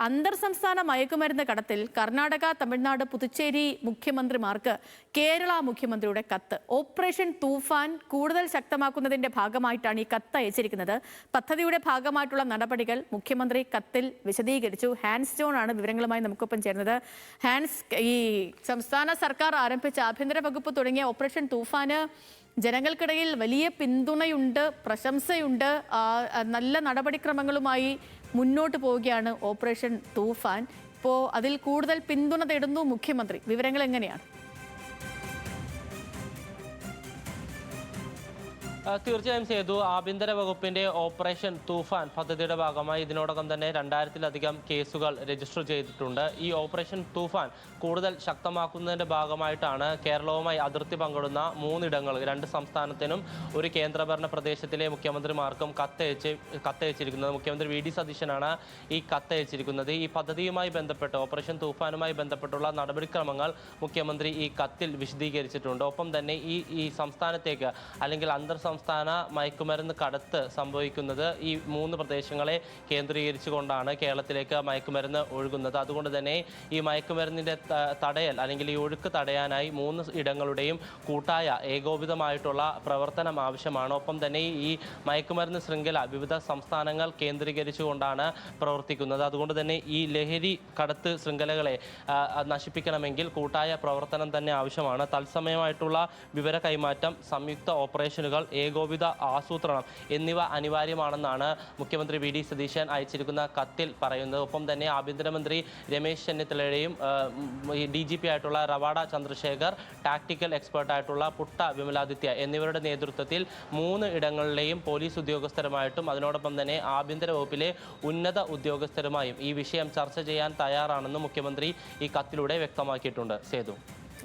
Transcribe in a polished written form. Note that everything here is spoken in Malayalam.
അന്തർ സംസ്ഥാന മയക്കുമരുന്ന് കടത്തിൽ കർണാടക, തമിഴ്നാട്, പുതുച്ചേരി മുഖ്യമന്ത്രിമാർക്ക് കേരള മുഖ്യമന്ത്രിയുടെ കത്ത്. ഓപ്പറേഷൻ തൂഫാൻ കൂടുതൽ ശക്തമാക്കുന്നതിന്റെ ഭാഗമായിട്ടാണ് ഈ കത്ത് അയച്ചിരിക്കുന്നത്. പദ്ധതിയുടെ ഭാഗമായിട്ടുള്ള നടപടികൾ മുഖ്യമന്ത്രി കത്തിൽ വിശദീകരിച്ചു. ഹാൻസ് ജോൺ ആണ് വിവരങ്ങളുമായി നമുക്കൊപ്പം ചേർന്നത്. ഹാൻസ്, ഈ സംസ്ഥാന സർക്കാർ ആരംഭിച്ച ആഭ്യന്തര വകുപ്പ് തുടങ്ങിയ ഓപ്പറേഷൻ തൂഫാന് ജനങ്ങൾക്കിടയിൽ വലിയ പിന്തുണയുണ്ട്, പ്രശംസയുണ്ട്. നല്ല നടപടിക്രമങ്ങളുമായി മുന്നോട്ട് പോവുകയാണ് ഓപ്പറേഷൻ തൂഫാൻ. ഇപ്പോൾ അതിൽ കൂടുതൽ പിന്തുണ തേടുന്നു മുഖ്യമന്ത്രി. വിവരങ്ങൾ എങ്ങനെയാണ്? തീർച്ചയായും സേതു, ആഭ്യന്തര വകുപ്പിന്റെ ഓപ്പറേഷൻ തൂഫാൻ പദ്ധതിയുടെ ഭാഗമായി ഇതിനോടകം തന്നെ 2000-ലധികം കേസുകൾ രജിസ്റ്റർ ചെയ്തിട്ടുണ്ട്. ഈ ഓപ്പറേഷൻ തൂഫാൻ കൂടുതൽ ശക്തമാക്കുന്നതിന്റെ ഭാഗമായിട്ടാണ് കേരളവുമായി അതിർത്തി പങ്കിടുന്ന 3 ഇടങ്ങൾ, 2 സംസ്ഥാനത്തിനും ഒരു കേന്ദ്രഭരണ പ്രദേശത്തിലെ മുഖ്യമന്ത്രിമാർക്കും കത്തയച്ചിരിക്കുന്നത്. മുഖ്യമന്ത്രി വി ഡി സതീശനാണ് ഈ കത്തയച്ചിരിക്കുന്നത്. ഈ പദ്ധതിയുമായി ബന്ധപ്പെട്ട്, ഓപ്പറേഷൻ തൂഫാനുമായി ബന്ധപ്പെട്ടുള്ള നടപടിക്രമങ്ങൾ മുഖ്യമന്ത്രി ഈ കത്തിൽ വിശദീകരിച്ചിട്ടുണ്ട്. ഒപ്പം തന്നെ ഈ സംസ്ഥാനത്തേക്ക് അല്ലെങ്കിൽ അന്തർ സംസ്ഥാന മയക്കുമരുന്ന് കടത്ത് സംഭവിക്കുന്നത് ഈ 3 പ്രദേശങ്ങളെ കേന്ദ്രീകരിച്ചുകൊണ്ടാണ് കേരളത്തിലേക്ക് മയക്കുമരുന്ന് ഒഴുകുന്നത്. അതുകൊണ്ട് തന്നെ ഈ മയക്കുമരുന്നിൻ്റെ തടയൽ അല്ലെങ്കിൽ ഈ ഒഴുക്ക് തടയാനായി 3 ഇടങ്ങളുടെയും കൂട്ടായ ഏകോപിതമായിട്ടുള്ള പ്രവർത്തനം ആവശ്യമാണ്. ഒപ്പം തന്നെ ഈ മയക്കുമരുന്ന് ശൃംഖല വിവിധ സംസ്ഥാനങ്ങൾ കേന്ദ്രീകരിച്ചുകൊണ്ടാണ് പ്രവർത്തിക്കുന്നത്. അതുകൊണ്ട് തന്നെ ഈ ലഹരി കടത്ത് ശൃംഖലകളെ നശിപ്പിക്കണമെങ്കിൽ കൂട്ടായ പ്രവർത്തനം തന്നെ ആവശ്യമാണ്. തത്സമയമായിട്ടുള്ള വിവര കൈമാറ്റം, സംയുക്ത ഓപ്പറേഷനുകൾ, ഏകോപിത ആസൂത്രണം എന്നിവ അനിവാര്യമാണെന്നാണ് മുഖ്യമന്ത്രി വി ഡി സതീശൻ അയച്ചിരിക്കുന്ന കത്തിൽ പറയുന്നത്. ഒപ്പം തന്നെ ആഭ്യന്തരമന്ത്രി രമേശ് ചെന്നിത്തലയുടെയും DGP ആയിട്ടുള്ള റവാഡ ചന്ദ്രശേഖർ, ടാക്ടിക്കൽ എക്സ്പേർട്ടായിട്ടുള്ള പുട്ട വിമലാദിത്യ എന്നിവരുടെ നേതൃത്വത്തിൽ 3 ഇടങ്ങളിലെയും പോലീസ് ഉദ്യോഗസ്ഥരുമായിട്ടും അതിനോടൊപ്പം തന്നെ ആഭ്യന്തര വകുപ്പിലെ ഉന്നത ഉദ്യോഗസ്ഥരുമായും ഈ വിഷയം ചർച്ച ചെയ്യാൻ തയ്യാറാണെന്നും മുഖ്യമന്ത്രി ഈ കത്തിലൂടെ വ്യക്തമാക്കിയിട്ടുണ്ട്. സേതു.